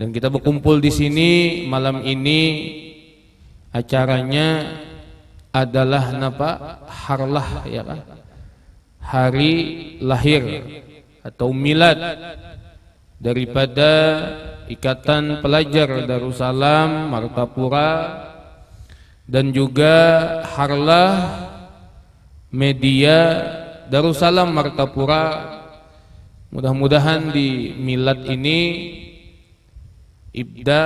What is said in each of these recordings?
Dan kita berkumpul di sini malam ini, acaranya adalah harlah, ya kan? Hari lahir atau milad daripada Ikatan Pelajar Darussalam Martapura dan juga harlah media Darussalam Martapura. Mudah-mudahan di milad ini IBDA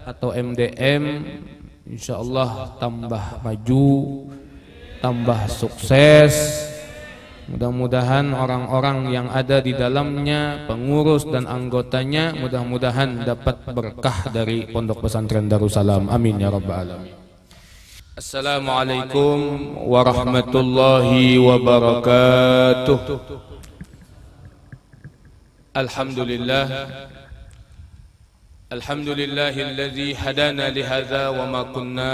atau MDM insyaallah tambah maju, tambah sukses. Mudah-mudahan orang-orang yang ada di dalamnya, pengurus dan anggotanya, mudah-mudahan dapat berkah dari Pondok Pesantren Darussalam. Amin ya rabbal alamin. Assalamualaikum warahmatullahi wabarakatuh. Alhamdulillah, alhamdulillahilladzi hadana lihadza wa ma kunna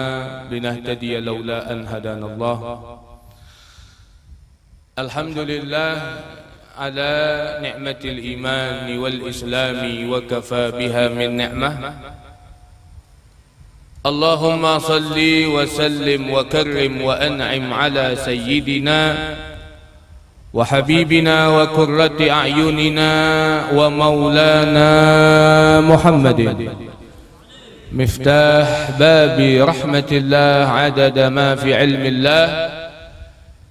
linahtadiya laula an hadanallah. Alhamdulillah ala ni'matil iman wal islami wa kafa biha min ni'mah. Allahumma salli wa sallim wa karrim wa an'im ala sayyidina wa habibina wa qurrati a'yunina wa maulana Muhammadin miftah babi rahmatillah adada ma fi ilmillah.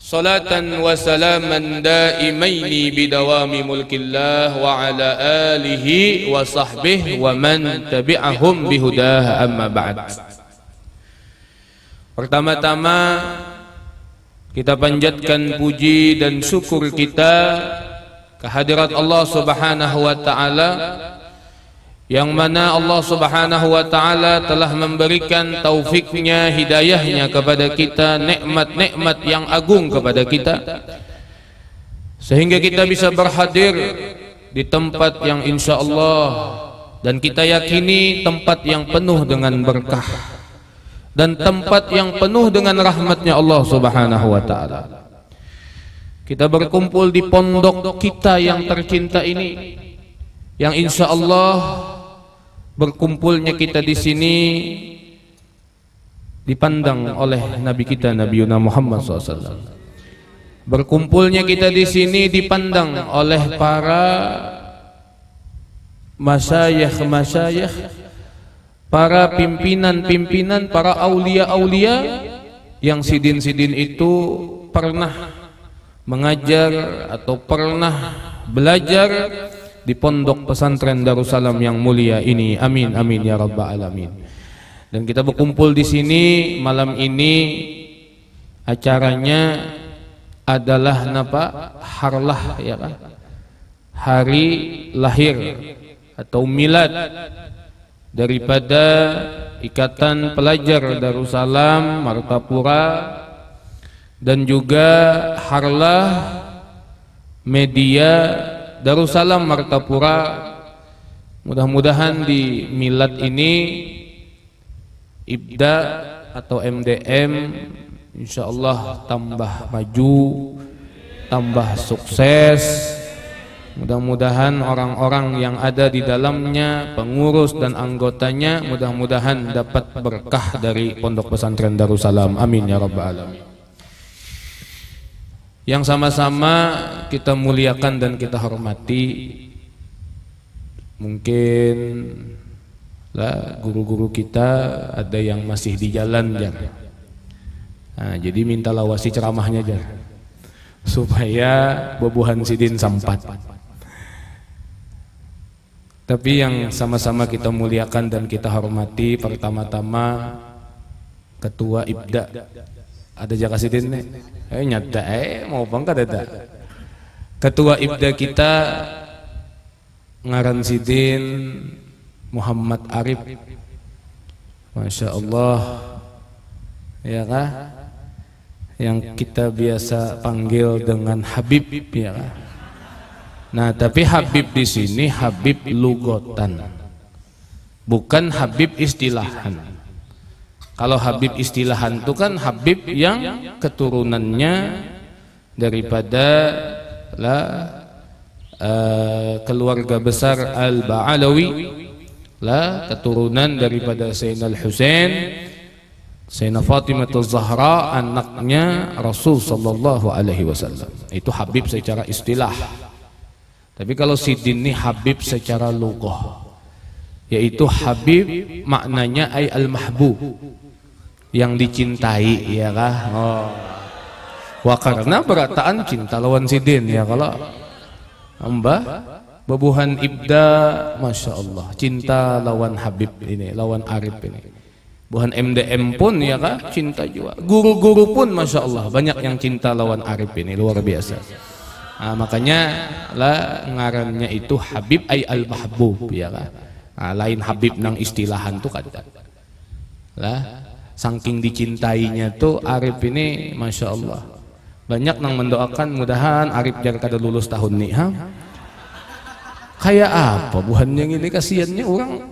Salatan wa salaman daimaini bidawami mulkillah wa ala alihi wa sahbihi wa man tabi'ahum bihudah, amma ba'd. Pertama-tama kita panjatkan puji dan syukur kita kehadirat Allah Subhanahu wa taala, yang mana Allah Subhanahu wa taala telah memberikan taufiknya, hidayahnya kepada kita, nikmat-nikmat yang agung kepada kita, sehingga kita bisa berhadir di tempat yang insyaallah dan kita yakini tempat yang penuh dengan berkah dan tempat yang penuh dengan rahmatnya Allah Subhanahu wa taala. Kita berkumpul di pondok kita yang tercinta ini, yang insyaallah berkumpulnya kita di sini dipandang oleh Nabi kita Nabi Muhammad SAW. Berkumpulnya kita di sini dipandang oleh para masyayikh, para pimpinan-pimpinan, para aulia-aulia yang sidin-sidin itu pernah mengajar atau pernah belajar di Pondok Pesantren Darussalam yang mulia ini. Amin amin ya rabbal alamin. Dan kita berkumpul di sini malam ini, acaranya adalah harlah, ya kan? Hari lahir atau milad daripada Ikatan Pelajar Darussalam Martapura dan juga harlah media Darussalam Martapura. Mudah-mudahan di milad ini IBDA atau MDM insyaallah tambah maju, tambah sukses. Mudah-mudahan orang-orang yang ada di dalamnya, pengurus dan anggotanya, mudah-mudahan dapat berkah dari Pondok Pesantren Darussalam. Amin ya rabbal alamin. Yang sama-sama kita muliakan dan kita hormati, mungkin lah guru-guru kita ada yang masih di jalan ya. Nah, jadi minta lawasi ceramahnya aja supaya bobohan sidin sampat. Tapi yang sama-sama kita muliakan dan kita hormati, pertama-tama Ketua IBDA. Ada jaka sidin nih? Nyata mau bangkat ada. Ketua IBDA kita ngaran sidin Muhammad Arif. Masya Allah, ya kah? Yang kita biasa panggil dengan Habib, ya kah? Nah, tapi Habib di sini Habib lugotan, bukan Habib istilahan. Kalau Habib istilahan itu kan Habib yang keturunannya daripada keluarga besar Al-Ba'alawi, lah keturunan daripada Sayyidina Al-Husain, Sayyidina Fatimah Az-Zahra, anaknya Rasul sallallahu alaihi wasallam. Itu Habib secara istilah. Tapi kalau Sidin ini Habib secara lughah, yaitu Habib maknanya ay al-mahbub, yang dicintai, ya kah? Oh. Wa karena berataan cinta lawan Sidin, ya kalau Mbah Babuhan Ibda, Masya Allah, cinta lawan Habib ini, lawan Arif ini. Buhan MDM pun, ya kah, cinta juga. Guru-guru pun, Masya Allah, banyak yang cinta lawan Arif ini, luar biasa. Nah, makanya lah ngarannya itu Habib ay al-mahbub, ya kah. Nah, lain Habib nang istilahan tuh kada. Lah, saking dicintainya tuh Arif ini, Masya Allah. Banyak nang mendoakan mudahan Arif jar kada lulus tahun nih, ha? Kayak apa buhan yang ini, kasihannya orang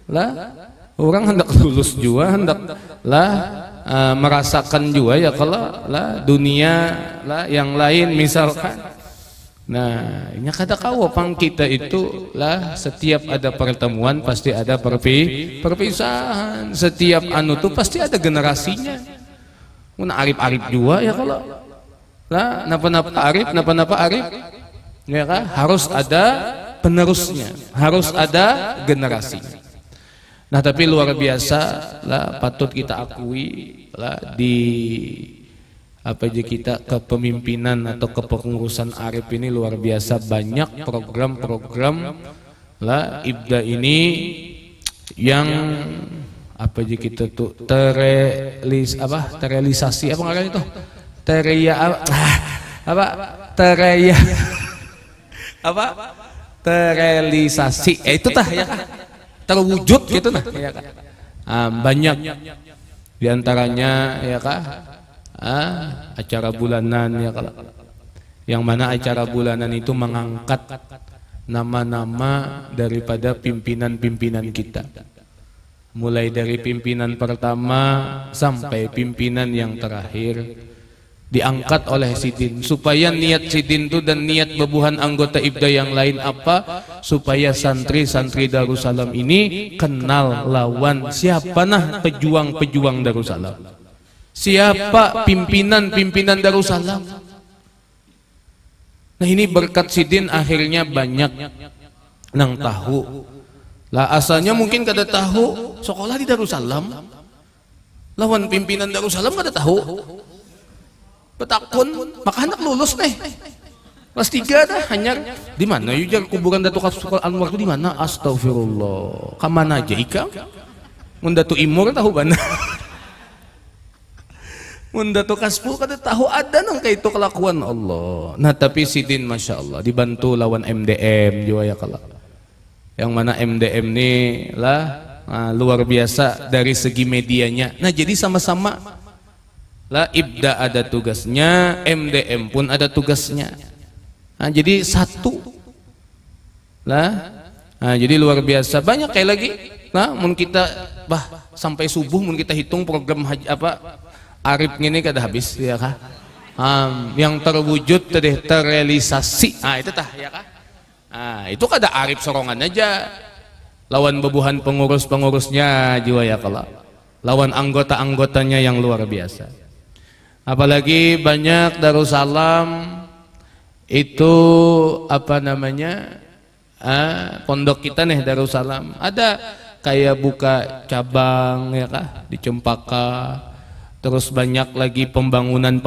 lah, orang hendak lulus juga, hendak lah merasakan juga, ya kalau lah dunia lah yang lain misalkan. Nah, ini kata kau pang kita itu lah, setiap ada pertemuan pasti ada perpisahan, setiap anu tuh pasti ada generasinya. Mun Arif juga, ya kalau lah napa-napa Arif, ya kan, harus ada penerusnya, harus ada generasinya. Nah, tapi luar biasa lah, patut kita akui lah, di apa aja kita kepemimpinan atau kepengurusan Arif ini luar biasa banyak program-program lah Ibda ini yang apa aja kita tuh terrealisasi apa ngaran itu? Terrealisasi, itu tah ya kan, terwujud gitu nah, ya kan. Banyak diantaranya, ya kan, acara bulanan, ya kan, yang mana acara bulanan itu mengangkat nama-nama daripada pimpinan-pimpinan kita, mulai dari pimpinan pertama sampai pimpinan yang terakhir diangkat oleh Sidin, supaya niat Sidin itu dan niat bebuhan anggota Ibda yang lain apa, supaya santri-santri Darussalam ini kenal lawan siapa nah pejuang-pejuang Darussalam, siapa pimpinan-pimpinan Darussalam. Nah, ini berkat Sidin akhirnya banyak nang tahu lah, asalnya mungkin kada tahu sekolah di Darussalam lawan pimpinan Darussalam kada tahu. Betakun, maka anak lulus nih kelas 3 dah, hanya di mana yujar kuburan Datuk Kasful Anwar itu di mana? Astagfirullah, kamana aja ikam mun Datuk Imur tahu bana mun Datuk Kasful kada tahu ada nang kayak itu kelakuan Allah. Nah, tapi Sidin Masya Allah dibantu lawan MDM juga, ya kalau yang mana MDM nih lah luar biasa dari segi medianya. Nah, jadi sama-sama lah Ibda ada tugasnya, MDM pun ada tugasnya. Nah, jadi satu lah. Nah, jadi luar biasa banyak kayak lagi. Nah, mun kita sampai subuh mun kita hitung program haji apa Arif ini kada habis, ya kah? Yang terwujud terrealisasi. Nah, itu tah, ya kah? Nah, itu kada Arif sorongan aja. Lawan bebuhan pengurus-pengurusnya juga, ya kalau lawan anggota-anggotanya yang luar biasa. Apalagi banyak Darussalam itu apa namanya, pondok kita nih Darussalam ada kayak buka cabang, ya kah, di Cempaka, terus banyak lagi pembangunan.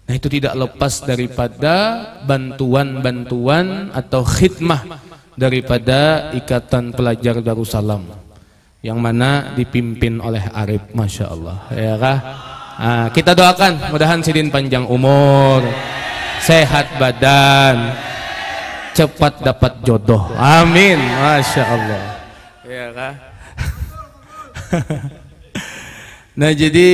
Nah, itu tidak lepas daripada bantuan-bantuan atau khidmah daripada Ikatan Pelajar Darussalam yang mana dipimpin oleh Arif, Masya Allah, ya kah. Kita doakan mudahan Sidin panjang umur, sehat badan, cepat dapat jodoh, amin, Masya Allah, ya kah. Nah, jadi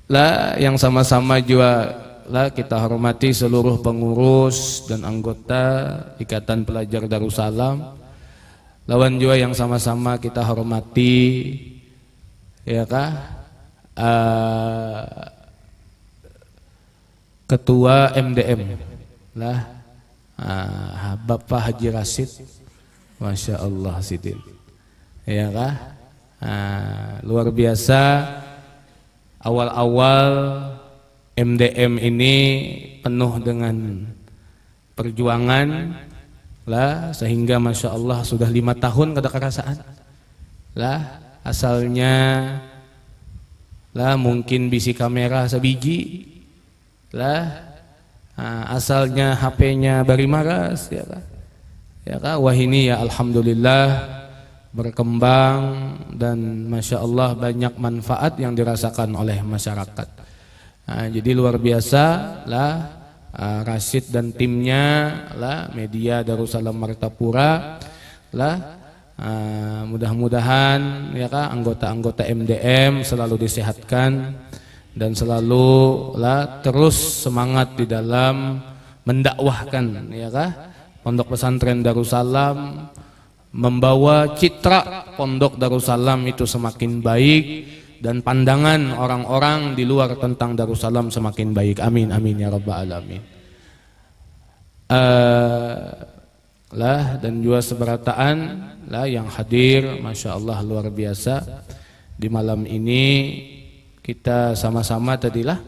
lah yang sama-sama juga lah kita hormati seluruh pengurus dan anggota Ikatan Pelajar Darussalam, lawan juga yang sama-sama kita hormati, ya kah, Ketua MDM lah, Bapak Haji Rasid, Masya Allah Sidin, ya kah? Luar biasa. Awal-awal MDM ini penuh dengan perjuangan lah, sehingga Masya Allah sudah 5 tahun kada kerasaan lah. Asalnya lah mungkin bisi kamera sebiji lah, asalnya HP-nya bari maras, ya kah? Ya kah? Wah ini ya alhamdulillah berkembang dan Masya Allah banyak manfaat yang dirasakan oleh masyarakat. Jadi luar biasa lah Rashid dan timnya lah media Darussalam Martapura lah. Mudah-mudahan ya kah anggota-anggota MDM selalu disehatkan dan selalu lah terus semangat di dalam mendakwahkan ya kah Pondok Pesantren Darussalam, membawa citra Pondok Darussalam itu semakin baik dan pandangan orang-orang di luar tentang Darussalam semakin baik. Amin amin ya rabbal alamin. Lah dan juga seberataan lah yang hadir, Masya Allah luar biasa. Di malam ini kita sama-sama tadilah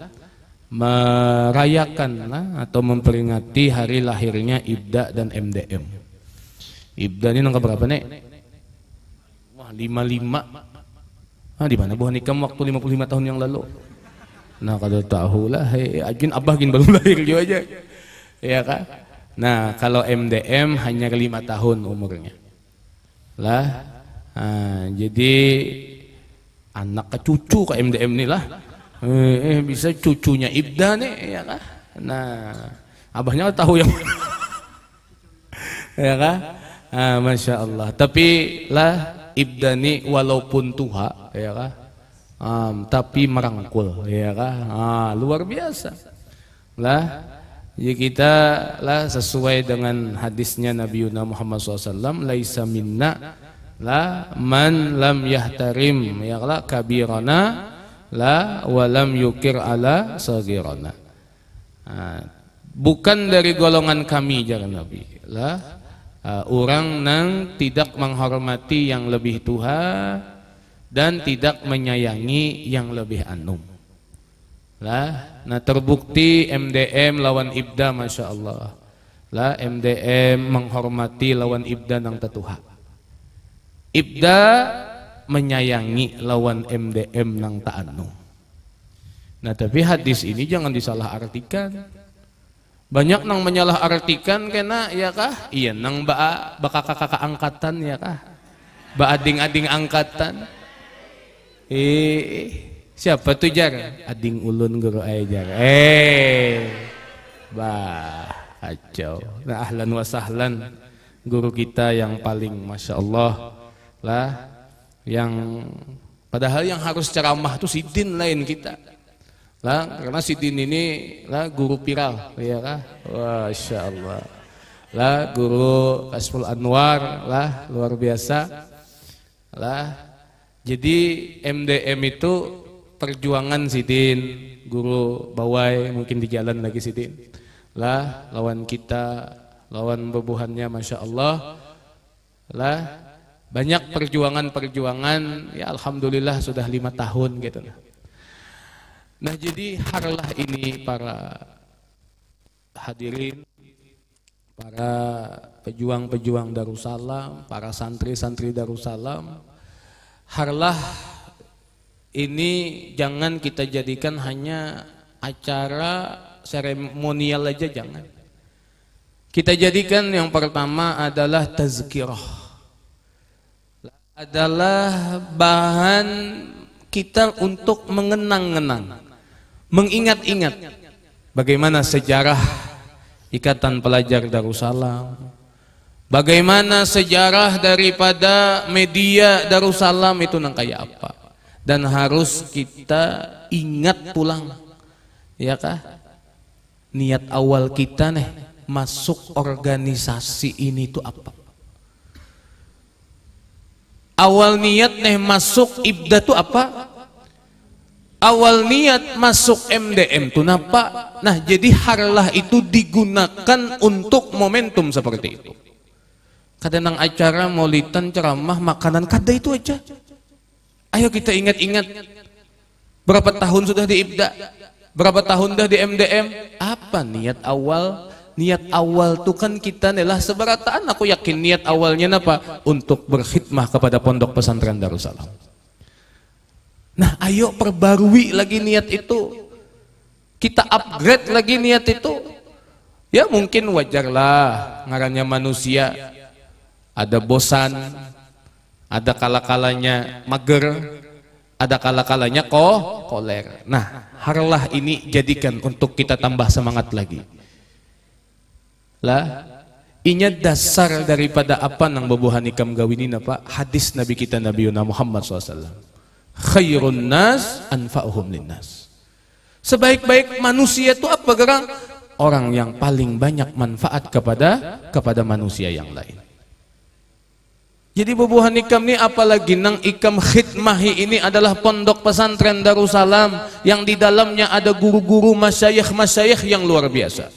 merayakan lah, atau memperingati hari lahirnya IBDA dan MDM. IBDA ini nangka berapa nek? Wah 55. Di mana buah nikam waktu 55 tahun yang lalu? Nah kada tahu lah. Agin abah gin baru lahir juga aja. Ya kah? Nah kalau MDM hanya 5 tahun umurnya lah. Jadi anak ke cucu ke MDM nih lah. Bisa cucunya IBDA nih ya kah? Nah abahnya tahu yang ya kah? Masya Allah. Tapi lah IBDA nih walaupun tua ya kah? Tapi merangkul ya kah? Luar biasa lah. Jadi kita lah sesuai dengan hadisnya Nabi Muhammad SAW, laisa minna la man lam yahtarim ya kah kabirana la walam yukir ala sagirana. Bukan dari golongan kami jangan Nabi lah. Orang yang tidak menghormati yang lebih tua dan tidak menyayangi yang lebih anum lah. Nah terbukti MDM lawan IBDA Masya Allah lah. MDM menghormati lawan IBDA nang tetuha. IBDA menyayangi lawan MDM nang ta'anum. Nah tapi hadis ini jangan disalah artikan. Banyak nang menyalah artikan kena ya kah? Iya nang baka kakak angkatan ya kah? Ba ading-ading angkatan. Siapa tuh jar? Ading ulun guru jar. Bah kacau. Nah ahlan wa sahlan guru kita yang paling Masya Allah lah, yang padahal yang harus ceramah tuh Sidin lain kita. Lah karena Sidin ini lah guru viral ya kah? Masya Allah lah guru Kasful Anwar lah luar biasa lah. Jadi MDM itu perjuangan Sidin, guru bawai mungkin di jalan lagi Sidin lah lawan kita, lawan bebuhannya Masya Allah lah. Banyak perjuangan-perjuangan ya alhamdulillah sudah 5 tahun gitu. Nah jadi harlah ini para hadirin, para pejuang-pejuang Darussalam, para santri-santri Darussalam, harlah ini jangan kita jadikan hanya acara seremonial aja, jangan. Kita jadikan yang pertama adalah tazkirah, adalah bahan kita untuk mengenang-enang, mengingat-ingat bagaimana sejarah Ikatan Pelajar Darussalam, bagaimana sejarah daripada media Darussalam itu nang kayak apa. Dan harus kita ingat pulang ya kah? Niat awal kita nih masuk organisasi ini tuh apa? Awal niat nih masuk IBDA tuh apa? Awal niat masuk MDM tuh apa? Nah jadi harlah itu digunakan untuk momentum seperti itu. kada nang acara maulidan ceramah makanan kada itu aja. Ayo kita ingat-ingat berapa tahun sudah di IBDA, berapa tahun dah di MDM. Apa niat awal? Niat awal tuh kan kita adalah seberataan. Aku yakin niat awalnya apa? Untuk berkhidmah kepada Pondok Pesantren Darussalam. Nah ayo perbarui lagi niat itu, kita upgrade lagi niat itu. Ya mungkin wajarlah, ngarannya manusia, ada bosan, ada kala-kalanya mager, ada kala-kalanya koler. Nah harlah ini jadikan untuk kita tambah semangat lagi lah. Inya dasar daripada apa nang bebuhan ikam gawinin apa? Hadis Nabi kita Nabi Muhammad SAW, khairun nas anfa'uhum linnas. Sebaik-baik manusia itu apa gerang? Orang yang paling banyak manfaat kepada manusia yang lain. Jadi bebuhan ikam ini apalagi nang ikam khidmahi ini adalah Pondok Pesantren Darussalam yang di dalamnya ada guru-guru masyayikh yang luar biasa,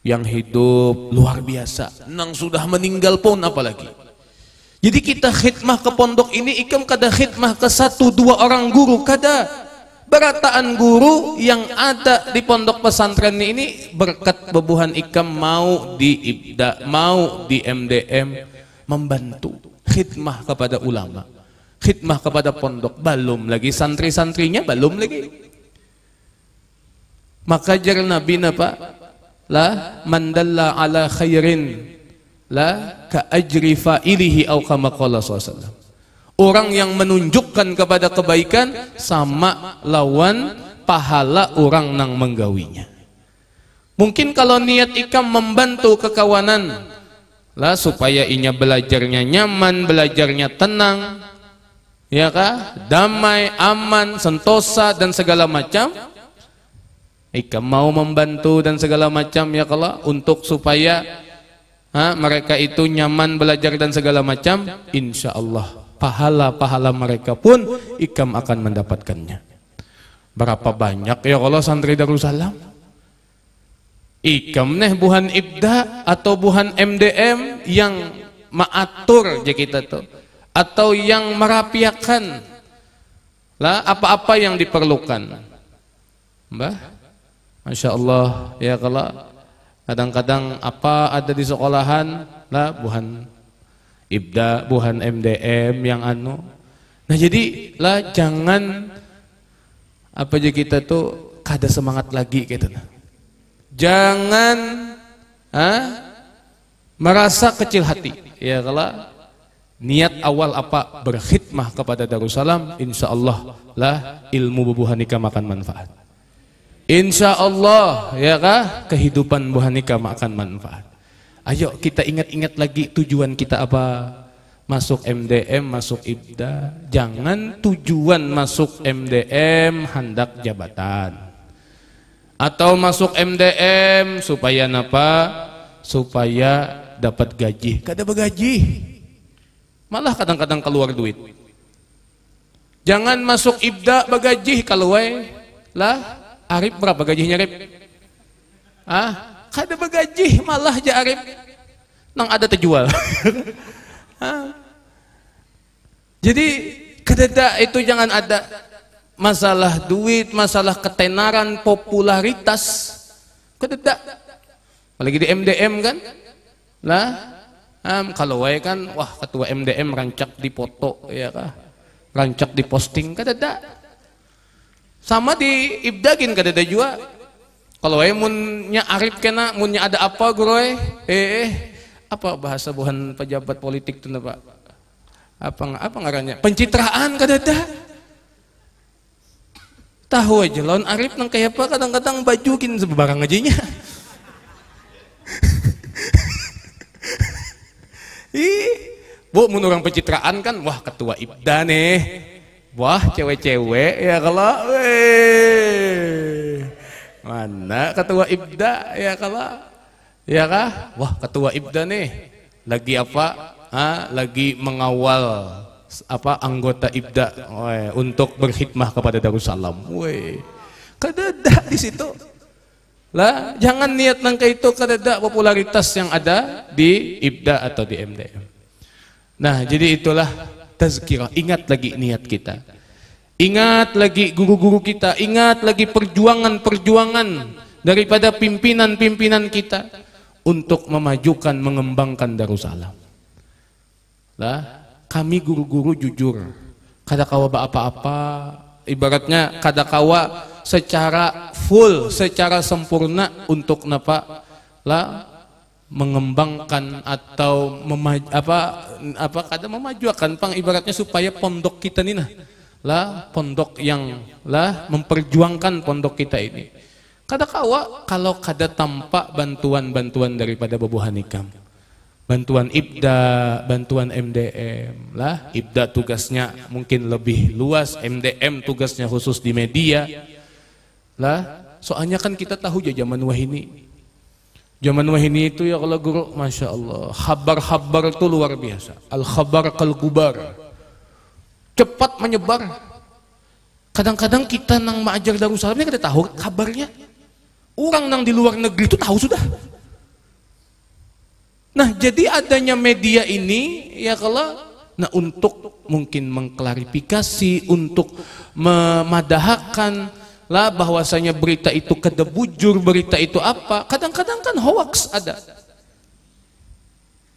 yang hidup luar biasa, nang sudah meninggal pun apalagi. Jadi kita khidmah ke pondok ini ikam kada khidmah ke 1-2 orang guru, kada. Berataan guru yang ada di pondok pesantren ini berkat bebuhan ikam mau di IBDA, mau di MDM, membantu khidmah kepada ulama, khidmah kepada pondok, belum lagi santri-santrinya, belum lagi. Maka jar Nabi napa? La mandalla ala khairin la ka ajri fa'ilihi au kama qala sallallahu. Orang yang menunjukkan kepada kebaikan sama lawan pahala orang nang menggawinya. Mungkin kalau niat ikam membantu kekawanan lah supaya inya belajarnya nyaman, belajarnya tenang, ya kah? Damai, aman, sentosa dan segala macam. Ikam mau membantu dan segala macam ya kalau untuk supaya mereka itu nyaman belajar dan segala macam, insya Allah pahala-pahala mereka pun ikam akan mendapatkannya. Berapa banyak ya kalau santri Darussalam ikam neh buhan IBDA atau buhan MDM yang maatur aja kita tuh, atau yang merapiakan lah apa-apa yang diperlukan. Mbah, Masya Allah ya kalau kadang-kadang apa ada di sekolahan lah buhan IBDA, buhan MDM yang anu. Nah jadi lah jangan apa aja kita tuh kada semangat lagi gitu. Jangan merasa kecil hati. Ya kalau niat awal apa berkhidmah kepada Darussalam, insya Allah lah ilmu bebuhan ikam akan manfaat. Insya Allah ya kah kehidupan buhan ikam akan manfaat. Ayo kita ingat-ingat lagi tujuan kita apa? Masuk MDM, masuk IBDA. Jangan tujuan masuk MDM hendak jabatan, atau masuk MDM supaya napa? Supaya dapat gaji. Kada begaji, malah kadang-kadang keluar duit. Jangan masuk IBDA begaji kalau lah Arif berapa gajinya Arif? Kada begaji malah ja Arif nang ada terjual. Jadi kededa itu jangan ada masalah duit, masalah ketenaran, popularitas. Kededa. Apalagi di MDM kan? Lah, kalau wae kan wah ketua MDM rancak dipoto ya kah? Rancak diposting kededa. Sama di IBDA kededa juga. Kalau munnya Arif kena, munnya ada apa guroy? Apa bahasa buhan pejabat politik tuh Pak? Apa ngarannya? Pencitraan kadada. Tahu aja lawan Arif nang kayak apa kadang-kadang bajukin sebarang aja nya. Bu mun orang pencitraan kan wah ketua IBDA nih. Wah cewek-cewek ya kalau mana ketua IBDA ya kalau ya kah? Wah ketua IBDA nih lagi apa? Lagi mengawal apa anggota IBDA untuk berkhidmah kepada Darussalam. Kadada di situ. Lah, jangan niat nangka itu kadada popularitas yang ada di IBDA atau di MDM. Nah, jadi itulah tazkirah. Ingat lagi niat kita. Ingat lagi guru-guru kita, ingat lagi perjuangan-perjuangan daripada pimpinan-pimpinan kita untuk memajukan, mengembangkan Darussalam. Lah, kami guru-guru jujur, kadakawa apa-apa, ibaratnya kadakawa secara full, secara sempurna untuk napa lah mengembangkan atau memajukan pang ibaratnya supaya pondok kita ini lah pondok yang lah memperjuangkan pondok kita ini. Kadakawa kalau kada tampak bantuan-bantuan daripada Babu Hanikam, bantuan IBDA, bantuan MDM lah. IBDA tugasnya mungkin lebih luas, MDM tugasnya khusus di media lah. Soalnya kan kita tahu ya zaman wahini itu ya kalau guru, masya Allah, khabar-khabar itu luar biasa. Al-khabar kal-gubar, cepat menyebar. Kadang-kadang kita nang mengajar Darussalam ini kada tahu kabarnya. Orang nang di luar negeri itu tahu sudah. Nah, jadi adanya media ini ya kalau untuk mungkin mengklarifikasi, untuk memadahkan lah bahwasanya berita itu kada bujur, berita itu apa. Kadang-kadang kan hoax ada.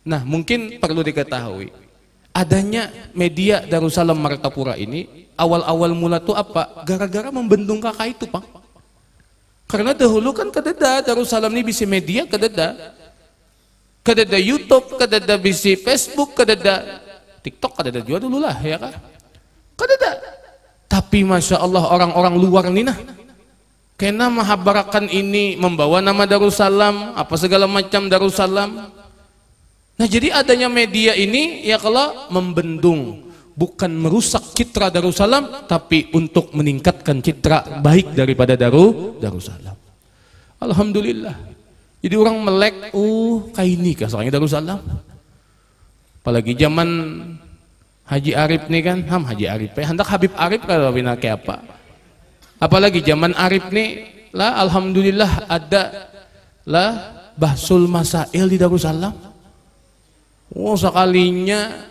Nah, mungkin perlu diketahui adanya media Darussalam Martapura ini awal-awal mula tuh apa? Gara-gara membendung kakak itu, Pak. Karena dahulu kan kadada Darussalam ini bisa media, kadada YouTube, kadada bisa Facebook, kadada TikTok, kadada juga dulu lah ya kan. Kadada. Tapi masya Allah orang-orang luar nih nah, kena mahabarakan ini membawa nama Darussalam, apa segala macam Darussalam. Nah, jadi adanya media ini ya kalau membendung, bukan merusak citra Darussalam, tapi untuk meningkatkan citra baik daripada Darussalam. Alhamdulillah. Jadi orang melek, kayak ini kah soalnya Darussalam. Apalagi zaman Haji Arif nih kan, Haji Arif, hendak Habib Arif kalau bina kayak apa. Apalagi zaman Arif nih, lah alhamdulillah ada lah bahsul masail di Darussalam. Sekalinya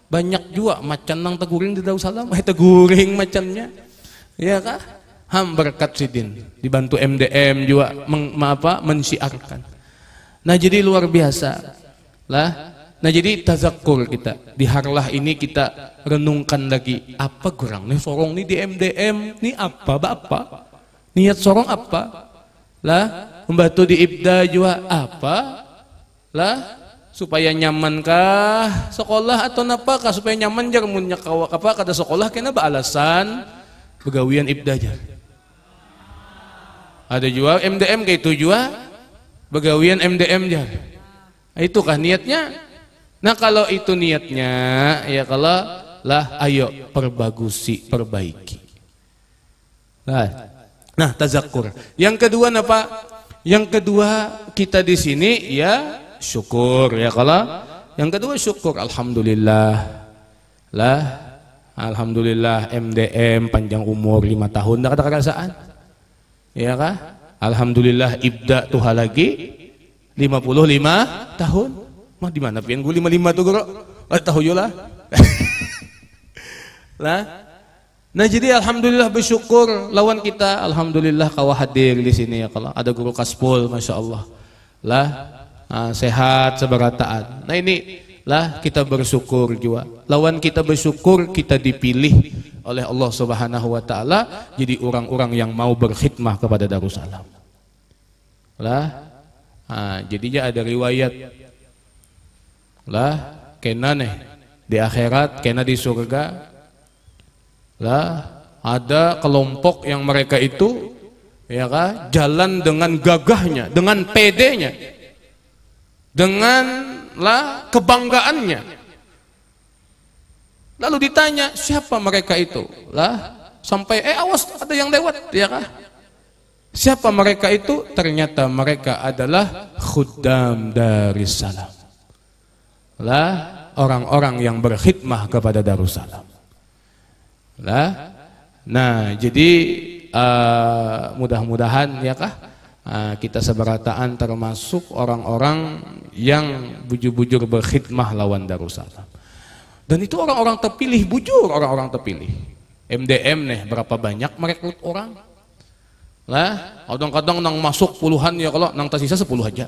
banyak juga macan nang teguring di Darussalam, teguring macannya. Ya kah? Berkat sidin, dibantu MDM juga mensiarkan. Nah, jadi luar biasa. Lah. Nah, jadi tazakkur kita di harlah ini kita renungkan lagi apa kurang nih sorong nih di MDM nih apa niat sorong apa lah membantu di IBDA juga apa lah supaya nyamankah sekolah atau napakah supaya nyaman jar munnya kawak apa kada sekolah kena alasan begawian IBDA jar. Ada juga MDM kayak itu juga begawian MDM jar. Itu kah niatnya? Nah, kalau itu niatnya ya kalau lah ayo perbaiki. Nah, tazakkur. Yang kedua apa? Yang kedua kita di sini ya syukur ya kalau. Yang kedua syukur, alhamdulillah. Lah alhamdulillah MDM panjang umur 5 tahun dah ada kerasaan. Ya kah? Alhamdulillah IBDA tuh lagi 55 tahun. Mah di mana pian gue 55 tuh guru? Tahu yo lah. Nah, jadi alhamdulillah bersyukur lawan kita, alhamdulillah kau hadir di sini ya kalau ada guru Kaspol, masya Allah. Sehat seberataan. Nah, ini lah kita bersyukur juga. Lawan kita bersyukur kita dipilih oleh Allah Subhanahu wa taala jadi orang-orang yang mau berkhidmah kepada Darussalam. Jadinya ada riwayat lah kena nih di akhirat, kena di surga lah ada kelompok yang mereka itu ya kan jalan dengan gagahnya, dengan pedenya, dengan lah kebanggaannya. Lalu ditanya siapa mereka itu lah sampai awas ada yang lewat ya kan. Siapa mereka itu? Ternyata mereka adalah khuddam Darussalam. Lah orang-orang yang berkhidmah kepada Darussalam. Nah, jadi mudah-mudahan ya kah kita seberataan termasuk orang-orang yang bujur-bujur berkhidmah lawan Darussalam. Dan itu orang-orang terpilih, bujur orang-orang terpilih. MDM nih berapa banyak merekrut orang lah, kadang-kadang nang masuk puluhan ya, kalau nang tersisa 10 aja.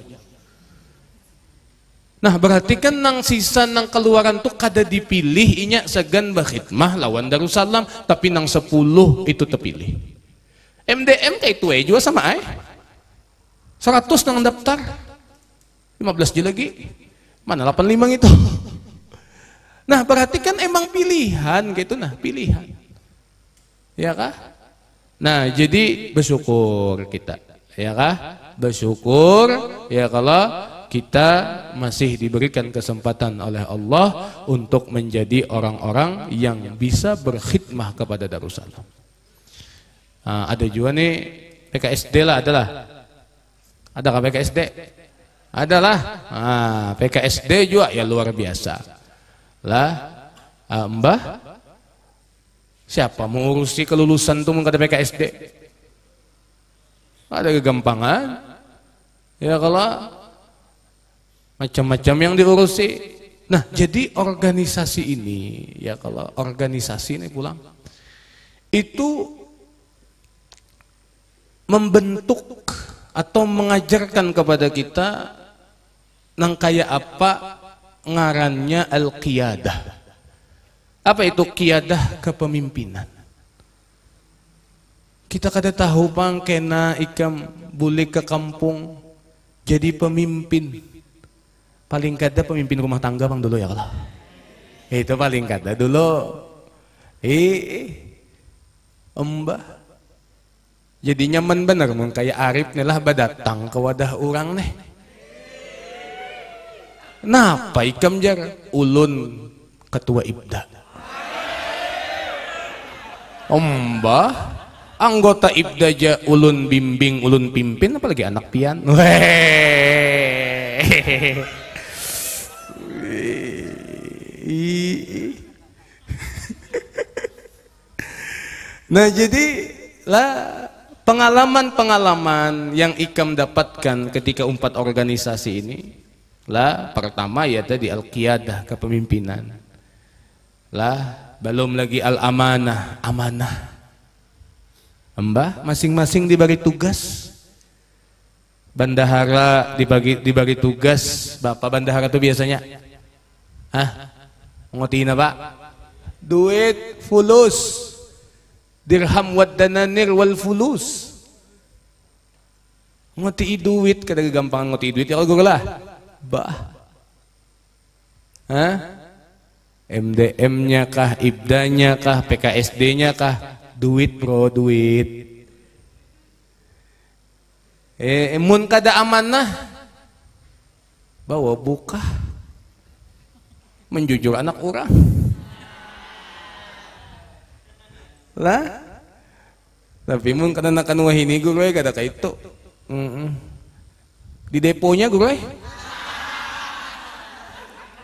Nah berarti kan nang sisa nang keluaran tuh kada dipilih inya segan berkhidmah lawan Darussalam, tapi nang 10 itu terpilih. MDM kayak itu juga sama 100 nang daftar 15 aja lagi, mana 85 itu. Nah berarti kan emang pilihan gitu, nah pilihan ya kah? Nah jadi bersyukur kita ya kah, bersyukur ya kalau kita masih diberikan kesempatan oleh Allah untuk menjadi orang-orang yang bisa berkhidmah kepada Darussalam. Ada juga nih PKSD lah, adalah ada kah PKSD? Adalah PKSD juga ya luar biasa lah. Mbah siapa mengurusi kelulusan tuh mengkata PKSD? Ada kegampangan ya kalau macam-macam yang diurusi. Nah jadi organisasi ini ya, kalau organisasi ini pulang itu membentuk atau mengajarkan kepada kita nang kayak apa ngarannya al-qiyadah. Apa itu qiyadah? Kepemimpinan. Kita kada tahu pang kena ikam boleh ke kampung jadi pemimpin. Paling kada pemimpin rumah tangga bang dulu ya kalau. Itu paling kada dulu. Mbah. Jadi nyaman bener mun kayak Arif nih lah badatang ke wadah orang nih. Napa ikam jar ulun ketua IPDA. Mbah anggota IPDA aja ulun bimbing, ulun pimpin, apalagi anak pian. Nah jadi lah pengalaman-pengalaman yang ikam dapatkan ketika 4 organisasi ini lah, pertama ya tadi al-qiyadah, kepemimpinan lah. Belum lagi al-amanah, amanah. Mbah masing-masing dibagi tugas. Bendahara dibagi tugas. Bapak bendahara itu biasanya ngotiin apa? Duit fulus, dirham wad dananir wal fulus. Ngoti duit, kada gampang ngoti duit ya kalau lah. MDM-nya kah, IPDA-nya kah, PKSD-nya kah? Duit bro, duit. Mun kada amanah bawa buka menjujur anak orang lah. Tapi mun kada nakan wahini guru kada kayak itu. Di deponya guru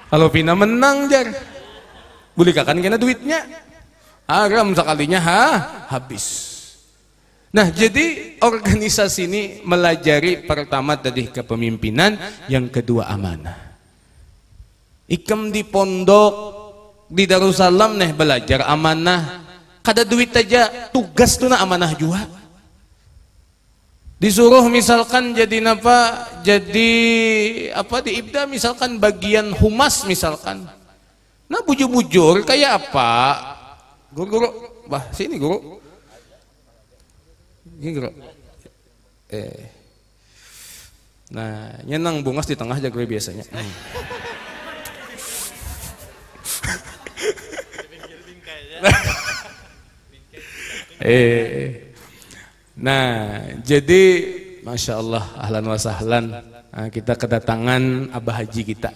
kalau Vina menang jar boleh kakan kena duitnya aram sekalinya habis. Nah jadi organisasi ini melajari pertama tadi kepemimpinan, yang kedua amanah. Ikam di pondok di Darussalam nih belajar amanah, kada duit aja tugas tuh na amanah juga. Disuruh misalkan jadi apa? Jadi apa di IPDA misalkan bagian humas misalkan. Nah bujur-bujur kayak apa? Guru-guru, sini guru. Ini guru. Nah, nyenang bungas di tengah jago biasanya. Nah, jadi Masya Allah, ahlan wa sahlan. Nah, kita kedatangan Abah Haji kita.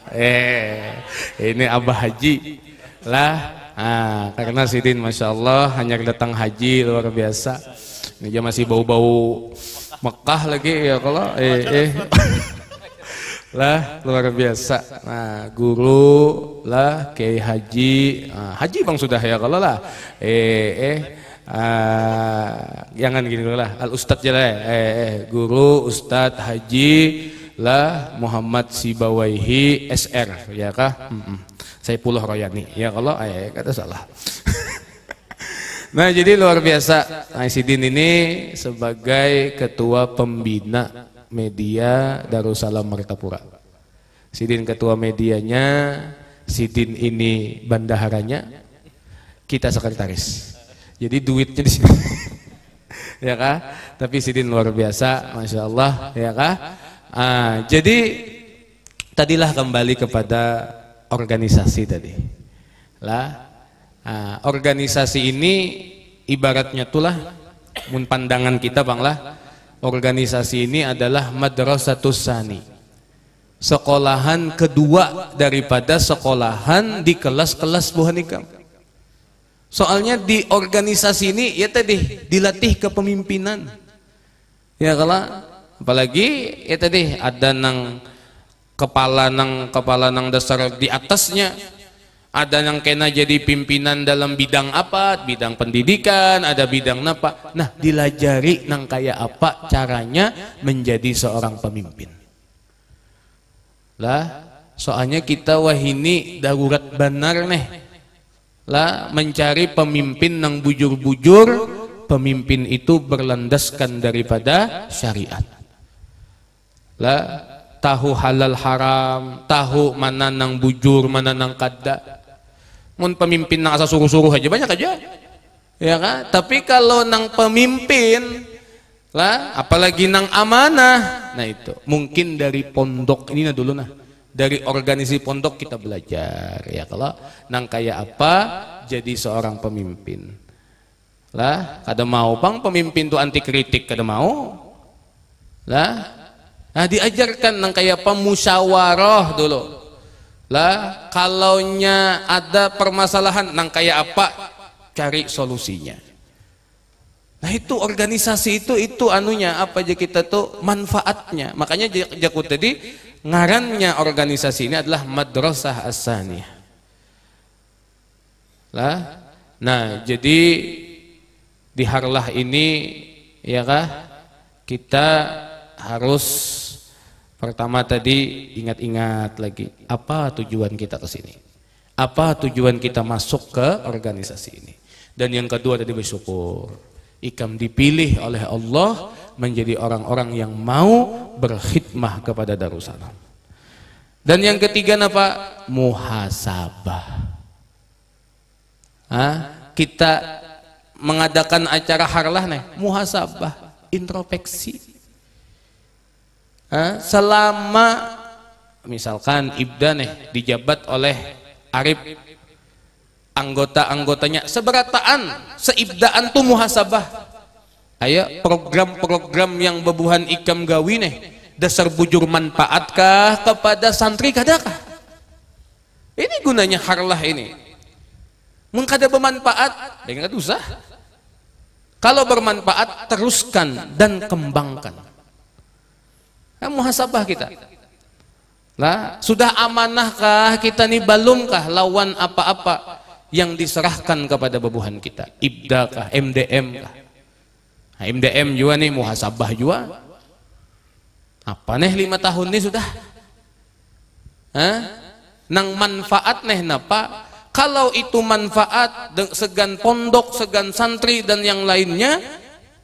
Ini Abah Haji lah. Karena Sidin Masya Allah hanya datang haji luar biasa. Ini dia masih bau-bau Mekah lagi ya kalau lah luar biasa. Nah, guru lah Kiai Haji, Haji bang sudah ya kalau lah. Jangan gini dulu lah. Al Ustadz aja lah. Guru Ustadz Haji lah Muhammad Sibawaihi SR, ya kah? Saya Puluh Royani. Ya kalau kata salah. Nah jadi luar biasa. Sidin ini sebagai ketua pembina media Darussalam Martapura. Sidin ketua medianya, Sidin ini bendaharanya, kita sekretaris. Jadi duitnya di sini. Ya kah? Tapi Sidin luar biasa, Masya Allah, ya kah? Jadi tadilah kembali kepada organisasi tadi. Lah, organisasi ini ibaratnya itulah, mun pandangan kita bang lah, organisasi ini adalah madrasatus tsani, sekolahan kedua daripada sekolahan di kelas-kelas Bu Hanikam. Soalnya di organisasi ini ya tadi dilatih kepemimpinan. Ya kalau apalagi ya tadi ada kepala nang dasar di atasnya, ada yang kena jadi pimpinan dalam bidang apa, bidang pendidikan, ada bidang apa. Nah, dilajari nang kayak apa caranya menjadi seorang pemimpin. Lah, soalnya kita wahini darurat benar nih. Lah, mencari pemimpin nang bujur-bujur, pemimpin itu berlandaskan daripada syariat. Lah, tahu halal haram, tahu mana nang bujur, mana nang kada. Mun pemimpin nang asa suruh-suruh aja banyak aja, ya kan? Tapi kalau nang pemimpin, lah, apalagi nang amanah, nah itu mungkin dari pondok ini dulu nah, dari organisasi pondok kita belajar, ya kalau nang kayak apa jadi seorang pemimpin. Lah, kada mau bang pemimpin tuh anti kritik, kada mau. Lah. Nah diajarkan nang kayak pemusyawarah dulu. Lah kalaunya ada permasalahan nang kayak apa cari solusinya. Nah itu organisasi itu anunya apa aja kita tuh manfaatnya. Makanya jaku tadi ngarannya organisasi ini adalah Madrasah As-Tsaniyah. Lah, nah jadi di Harlah ini ya kah kita harus pertama tadi ingat-ingat lagi apa tujuan kita ke sini, apa tujuan kita masuk ke organisasi ini, dan yang kedua tadi bersyukur ikam dipilih oleh Allah menjadi orang-orang yang mau berkhidmah kepada Darussalam. Dan yang ketiga apa? Muhasabah. Kita mengadakan acara Harlah nih, muhasabah, introspeksi. Selama misalkan Ibda nih dijabat oleh Arif, anggota-anggotanya seberataan seibdaan tuh muhasabah. Ayo program-program yang bebuhan ikam gawi nih dasar bujur manfaatkah kepada santri kadakah? Ini gunanya Harlah ini. Mengkada bermanfaat, dengan usah. Kalau bermanfaat teruskan dan kembangkan. Muhasabah kita. Lah, sudah amanahkah kita nih, balumkah lawan apa-apa yang diserahkan kepada bebuhan kita? Ibda kah, MDM kah? Nah, MDM juga nih muhasabah juga. Apa nih 5 tahun nih sudah? Nang manfaat nih napa? Kalau itu manfaat segan pondok, segan santri dan yang lainnya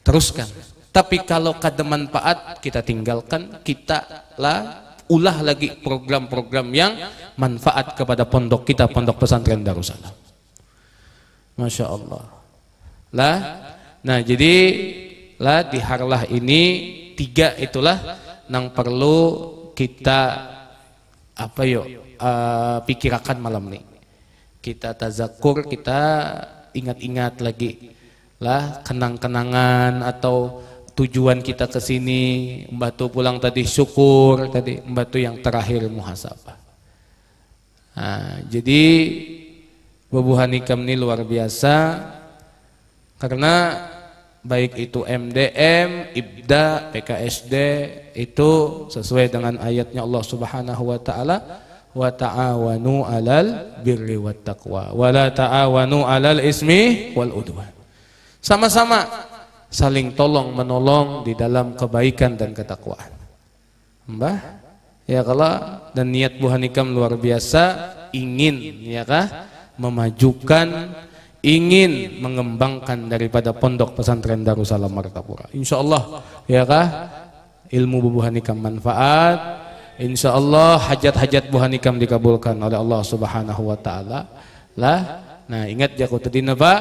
teruskan. Tapi kalau kada manfaat kita tinggalkan, kita lah ulah lagi program-program yang manfaat kepada pondok kita, pondok pesantren Darussalam. Masya Allah. Lah, nah jadi lah di Harlah ini 3 itulah yang perlu kita apa pikirkan malam ini. Kita tazakur, kita ingat-ingat lagi lah kenang-kenangan atau tujuan kita ke sini. Mbak tu pulang tadi syukur, tadi Mbak tu yang terakhir muhasabah. Nah, jadi bebuhan ikam ini luar biasa karena baik itu MDM, Ibda, PKSD itu sesuai dengan ayatnya Allah Subhanahu wa taala, wa ta'awanu 'alal birri wat taqwa wa la ta'awanu 'alal ismi wal udwan. Sama-sama saling tolong menolong di dalam kebaikan dan ketakwaan. Mbah, ya kalau dan niat Bu Hanikam luar biasa, ingin ya kah memajukan, ingin mengembangkan daripada pondok pesantren Darussalam Martapura. Insyaallah ya kah ilmu Bu Hanikam manfaat. Insyaallah hajat-hajat Bu Hanikam dikabulkan oleh Allah Subhanahu wa taala. Nah, ingat jago tadi Pak,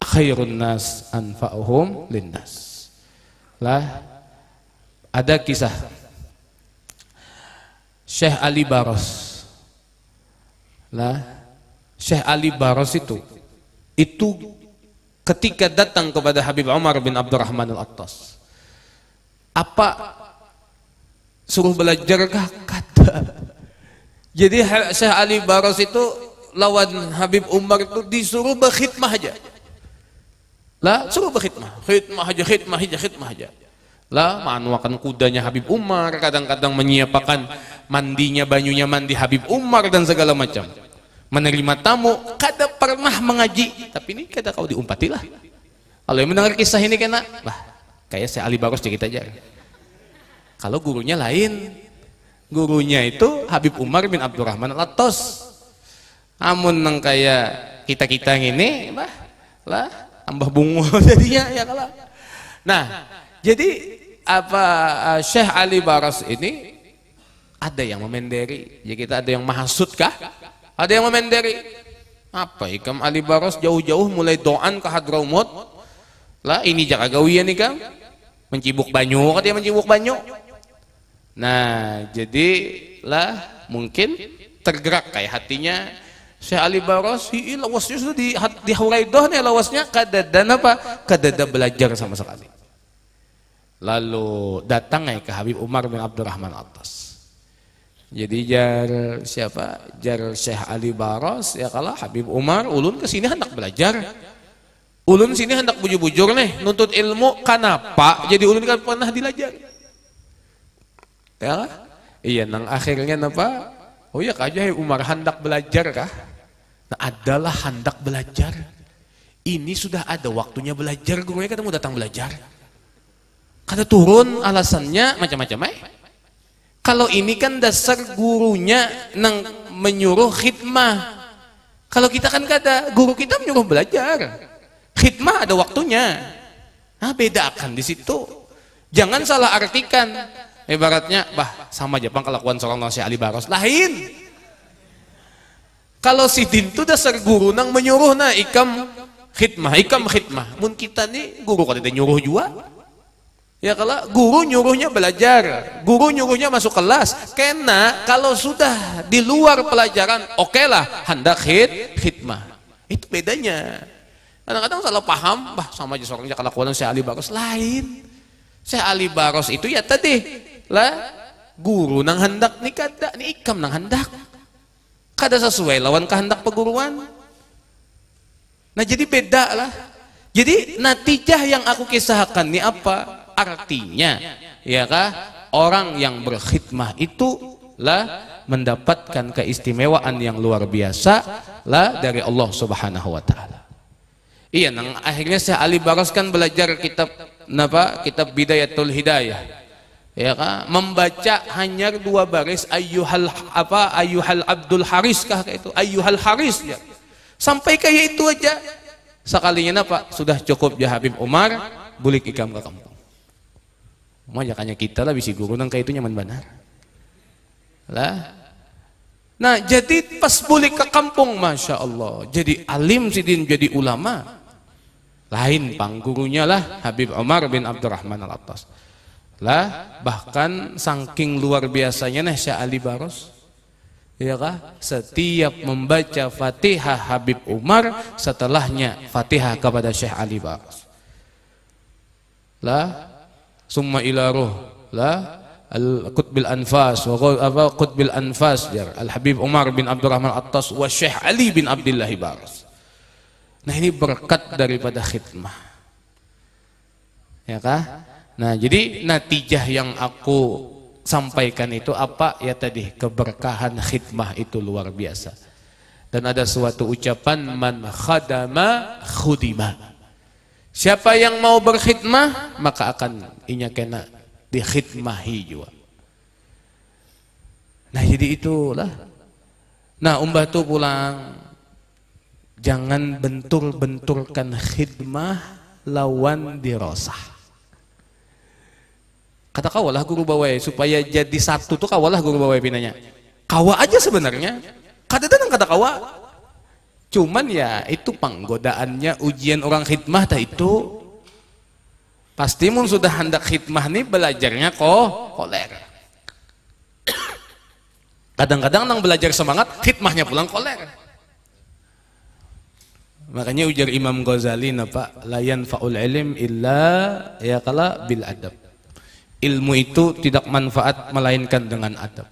khairun nas anfa'uhum linnas. Ada kisah Syekh Ali Baros. Syekh Ali Baros itu ketika datang kepada Habib Umar bin Abdurrahman Al-Attas, apa suruh belajar kah? Kata. Jadi Syekh Ali Baros itu lawan Habib Umar itu disuruh berkhidmah aja. Suruh berkhidmah, khidmah aja. Manuakan kudanya Habib Umar, kadang-kadang menyiapkan mandinya, banyunya mandi Habib Umar dan segala macam. Menerima tamu, kada pernah mengaji, tapi ini kada kau diumpatilah. Kalau yang mendengar kisah ini kena, kayak Syekh Ali Baros dikit aja. Kalau gurunya lain, gurunya itu Habib Umar bin Abdurrahman Al-Attas. Amun nang kayak kita ini, tambah bungu jadinya ya kalah. Nah, jadi apa Syekh Ali Baros ini ada yang memenderi. Ya kita ada yang mahasud kah? Ada yang memenderi. Apa ikam Ali Baros jauh-jauh mulai doan ke Hadramaut. Ini jaga gawian ikam mencibuk banyu, dia mencibuk banyu. Nah, jadi mungkin tergerak kayak hatinya Syekh Ali Baros, lawasnya sudah di Huraidah nih lawasnya kadada kadada belajar sama sekali. Lalu datang ke Habib Umar bin Abdurrahman Al-Attas. Jadi jar Syekh Ali Baros ya kalau Habib Umar ulun ke sini hendak belajar. Ulun sini hendak bujur-bujur nih nuntut ilmu, kenapa? Jadi ulun kan pernah dilajar. Ya? Iya nang akhirnya napa? Oh ya kajah Umar hendak belajar kah? Nah, adalah hendak belajar. Ini sudah ada waktunya belajar, gurunya kan mau datang belajar. Kada turun alasannya macam-macam. Kalau ini kan dasar gurunya nang menyuruh khidmah. Kalau kita kan kada, guru kita menyuruh belajar. Khidmah ada waktunya. Nah, bedakan di situ. Jangan salah artikan. Ibaratnya, sama aja kelakuan seorang Syekh Ali Baros lain. Kalau si din itu dasar guru nang menyuruh ikam khidmah. Mun kita nih guru kada nyuruh juga. Ya kalau guru nyuruhnya belajar, guru nyuruhnya masuk kelas. Karena kalau sudah di luar pelajaran, lah hendak khidmah. Itu bedanya. Kadang-kadang salah paham, sama aja seorang kelakuan Syekh Ali Baros lain. Syekh Ali Baros itu ya tadi guru nang hendak nih kada, nih ikam nang hendak. Kada sesuai lawan kehendak peguruan. Nah jadi beda lah. Jadi natijah yang aku kisahkan ini apa? Artinya ya kah orang yang berkhidmah itu mendapatkan keistimewaan yang luar biasa dari Allah Subhanahu wa taala. Iya nang akhirnya Syekh Ali Baros kan belajar kitab Bidayatul Hidayah. Ya kah membaca hanya 2 baris ayyuhal Abdul Haris kah itu ayyuhal Haris ya. Sampai kayak itu aja. Sekalinya sudah cukup ya Habib Umar bulik ikam ke kampung. Makanya kita bisa guru nang kayak itu nyaman benar. Nah, jadi pas bulik ke kampung Masya Allah jadi alim sidin jadi ulama. Lain panggurunya Habib Umar bin Abdurrahman Al-Attas. Bahkan saking luar biasanya Syekh Ali Baros ya kah setiap membaca Fatihah Habib Umar setelahnya Fatihah kepada Syekh Ali Baros summa ila ruh al-qutbil anfas wa qutbil anfas al-Habib Umar bin Abdurrahman Al-Attas wa Syekh Ali bin Abdullah Baros. Nah ini berkat daripada khidmah ya kah. Nah jadi natijah yang aku sampaikan itu apa ya tadi keberkahan khidmah itu luar biasa. Dan ada suatu ucapan man khadama khudima. Siapa yang mau berkhidmah maka akan inya kena dikhidmahi juga. Nah jadi itulah. Nah umbah tuh pulang, jangan bentur-benturkan khidmah lawan dirosah. Kata kawalah guru bawai supaya jadi satu tuh kawalah guru bawai pinanya. Kawa aja sebenarnya. Kata kawa. Cuman ya itu penggodaannya ujian orang khidmah tah itu. Pasti mun sudah hendak khidmah nih belajarnya koler. Kadang-kadang nang belajar semangat, khidmahnya pulang koler. Makanya ujar Imam Ghazali napa layan faul ilm illa ya kala bil adab. Ilmu itu tidak manfaat melainkan dengan adab.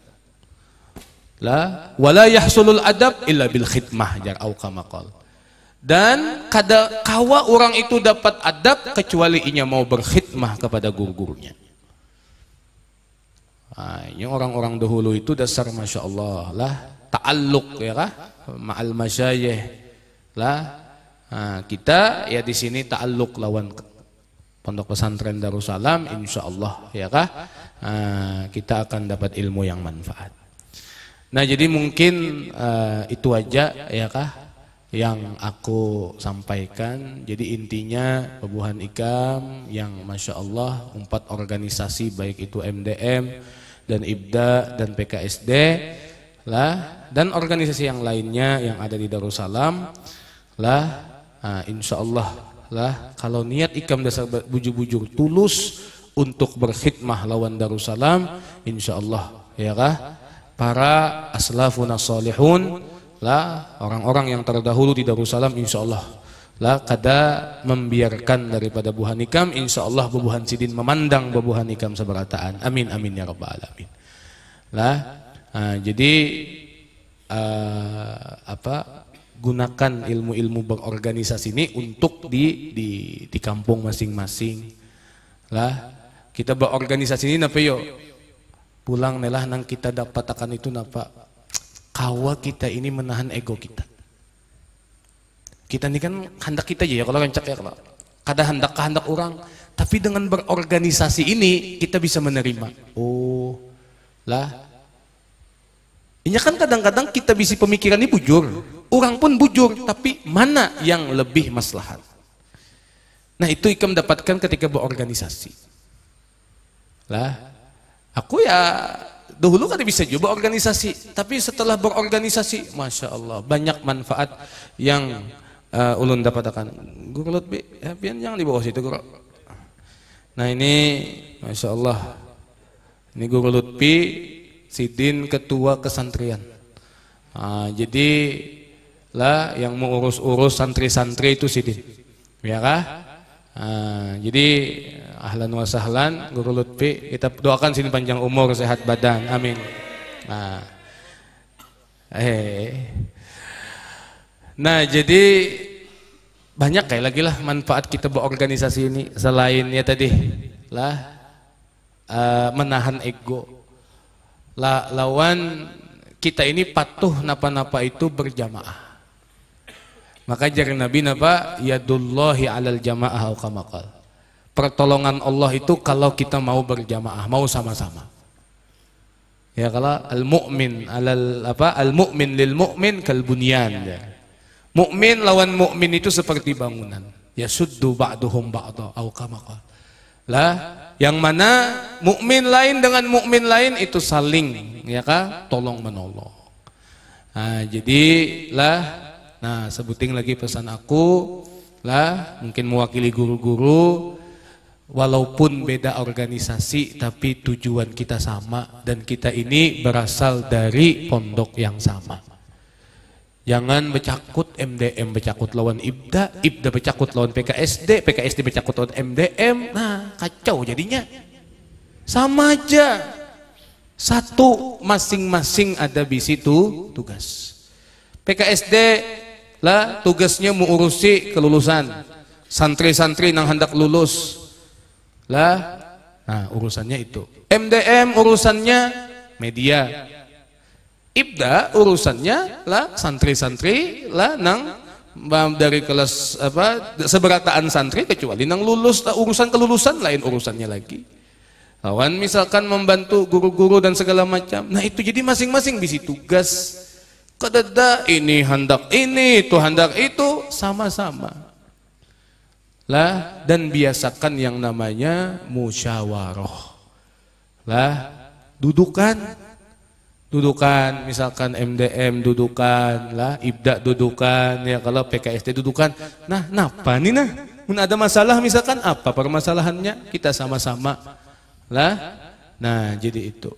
La wala yahsulul adab illa bil khidmah jar au kama qala. Dan kada kawa orang itu dapat adab kecuali inya mau berkhidmah kepada guru-gurunya. Nah, ini orang-orang dahulu itu dasar masya Allah lah ta'alluq ya kah ma'al masyayikh lah. Nah, kita ya di sini ta'alluq lawan Pondok Pesantren Darussalam insya Allah ya kah kita akan dapat ilmu yang manfaat. Nah jadi mungkin itu aja ya kah yang aku sampaikan. Jadi intinya Pebuhan Ikam yang masya Allah 4 organisasi baik itu MDM dan IBDA dan PKSD lah dan organisasi yang lainnya yang ada di Darussalam lah insya Allah lah kalau niat Ikam dasar bujur-bujur tulus untuk berkhidmah lawan Darussalam insya Allah ya kah para aslafuna salihun lah orang-orang yang terdahulu di Darussalam insya Allah lah kada membiarkan daripada Buhan Ikam insya Allah Buhan Sidin memandang Buhan Ikam seberataan amin amin ya rabbal alamin lah jadi gunakan ilmu-ilmu berorganisasi ini untuk di kampung masing-masing lah kita berorganisasi ini napa yo pulang nelah nang kita dapat akan itu napa kawa kita ini menahan ego kita ini kan hendak kita aja ya kalau rancak ya kalau kada hendak orang tapi dengan berorganisasi ini kita bisa menerima oh lah ini kan kadang-kadang kita bisa pemikiran ini bujur orang pun bujur tapi mana yang lebih maslahat. Nah itu Ikam dapatkan ketika berorganisasi lah aku ya dahulu kan bisa juga berorganisasi tapi setelah berorganisasi masya Allah banyak manfaat yang ulun dapatkan. Guru Lutfi pian jangan di bawah situ guru. Nah ini masya Allah ini Guru Lutfi Sidin ketua kesantrian. Jadi lah yang mau urus santri-santri itu Sidin ya kah jadi ahlan wa sahlan Guru Lutfi kita doakan sini panjang umur sehat badan amin. Nah jadi banyak kayak lagi lah manfaat kita berorganisasi ini selain ya tadi lah menahan ego lah lawan kita ini patuh napa-napa itu berjamaah. Maka jari Nabi napa yadullahi alal jamaah kama qala. Pertolongan Allah itu kalau kita mau berjamaah, mau sama-sama. Ya kalau al-mu'min alal al-mu'min lil mu'min kal bunyan. Ya. Mukmin lawan mukmin itu seperti bangunan. Yasuddu ba'duhum ba'da au kama qala. Lah yang mana mukmin lain dengan mukmin lain itu saling ya kah tolong menolong. Nah jadi lah nah sebutin lagi pesan aku lah mungkin mewakili guru-guru walaupun beda organisasi tapi tujuan kita sama dan kita ini berasal dari pondok yang sama. Jangan bercakut MDM bercakut lawan IBDA, IBDA bercakut lawan PKSD, PKSD bercakut lawan MDM. Nah, kacau jadinya. Sama aja. Satu masing-masing ada di situ tugas. PKSD lah tugasnya mengurusi kelulusan. Santri-santri yang hendak lulus. Lah, nah urusannya itu. MDM urusannya media. IBDA urusannya lah santri-santri lah nang dari kelas apa seberataan santri, kecuali nang lulus urusan kelulusan lain urusannya lagi. Lawan misalkan membantu guru-guru dan segala macam. Nah itu jadi masing-masing bisi tugas. Kadada ini hendak ini, itu hendak itu, sama-sama. Lah, dan biasakan yang namanya musyawarah. Lah, dudukan misalkan MDM dudukan lah, IBDA dudukan ya, kalau PKSD dudukan. Nah, napa nih nah? Mun ada masalah misalkan apa permasalahannya, kita sama-sama lah. Nah, jadi itu.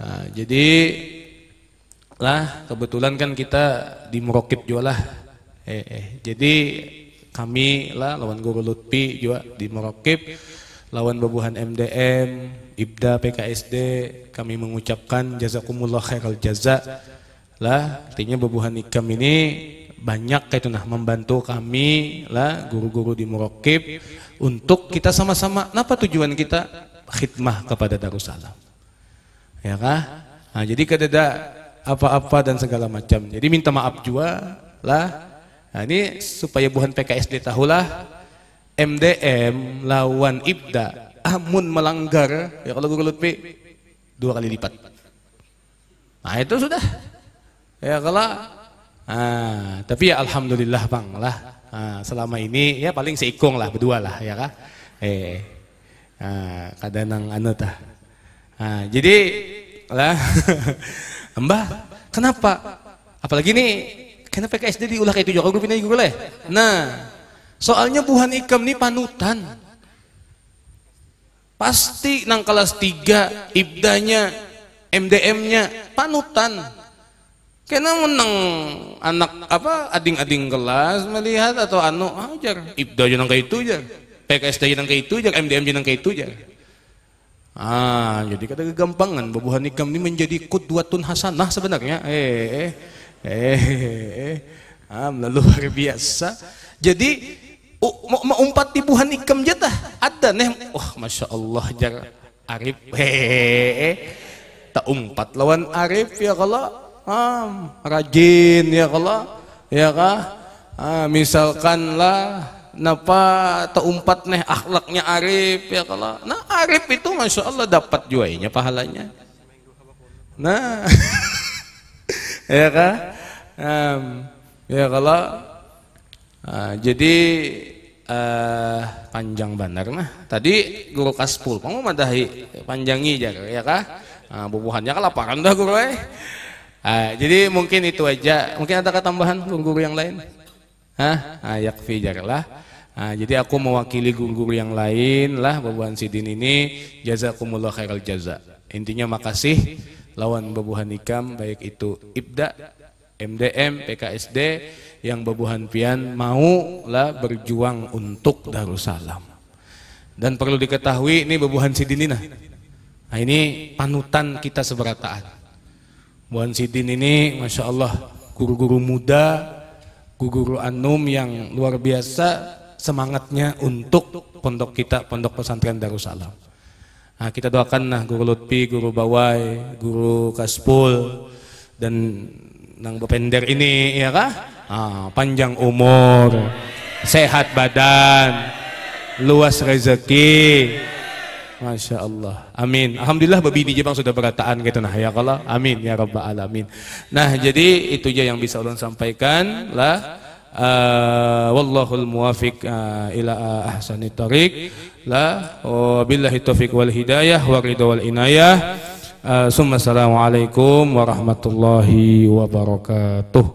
Nah, jadi lah kebetulan kan kita di Merauke juga lah. Jadi kami lah lawan Guru Lutfi juga di Merauke, lawan babuhan MDM, IBDA, PKSD, kami mengucapkan jazakumullah khairal jaza lah. Artinya babuhan ikam ini banyak itu nah membantu kami lah guru-guru di Merauke untuk kita sama-sama. Napa tujuan kita? Khidmah kepada Darussalam. Ya kah? Nah, jadi kadada apa-apa dan segala macam. Jadi minta maaf juga lah. Nah, ini supaya buhan PKSD tahulah MDM lawan IBDA amun melanggar ya kalau Guru Lutfi 2 kali lipat. Nah itu sudah ya kalau tapi ya alhamdulillah bang lah selama ini ya paling seikung lah berdua lah ya kah kadang anu tah. Jadi lah Mbah kenapa apalagi nih kenapa PKSD diulah kayak itu juga guru pindah guru leh. Nah soalnya buhan ikam nih panutan. Pasti nang kelas 3 IBDA-nya, MDM-nya panutan. Kena menang anak apa ading-ading kelas melihat atau anu ajar IBDA nang kayak itu aja, PKSD nang kayak itu aja, MDM nang kayak itu aja. Jadi kata kegampangan babuhan ikam ini menjadi qudwatun hasanah sebenarnya. Luar biasa. Jadi mau umpat di buhan ikam jatah ada nih. Masya Allah jar Arif tak umpat lawan Arif ya kalau rajin ya kalau ya kah misalkan lah napa tak umpat nih akhlaknya Arif ya kalau nah Arif itu Masya Allah dapat juainya pahalanya. Nah ya kah ya kalau jadi panjang benar nah tadi guru kaspul kamu madahi panjangi ya kah bubuhannya kelaparan dah guru jadi mungkin itu aja, mungkin ada tambahan guru-guru yang lain yakfi jarlah. Jadi aku mewakili guru-guru yang lain lah babuhan sidin ini jazakumullah khairal jaza. Intinya makasih lawan babuhan ikam baik itu IBDA, MDM, PKSD yang babuhan pian mau lah berjuang untuk Darussalam. Dan perlu diketahui ini babuhan sidin ini nah ini panutan kita seberataan. Babuhan sidin ini Masya Allah guru-guru muda, guru-guru anum yang luar biasa semangatnya untuk pondok kita, pondok pesantren Darussalam. Kita doakan nah Guru Lutfi, Guru Bawai, Guru Kaspul dan nang bepender ini ya kah panjang umur, sehat badan, luas rezeki, Masya Allah, amin. Alhamdulillah babi ini Jepang sudah berataan gitu nah ya kalau amin ya rabbal alamin. Nah jadi itu aja yang bisa ulun sampaikan lah. Wallahul muwafiq ila ahsanit thariq la wabillahi taufiq wal hidayah wa ridha wal inayah. Assalamualaikum warahmatullahi wabarakatuh.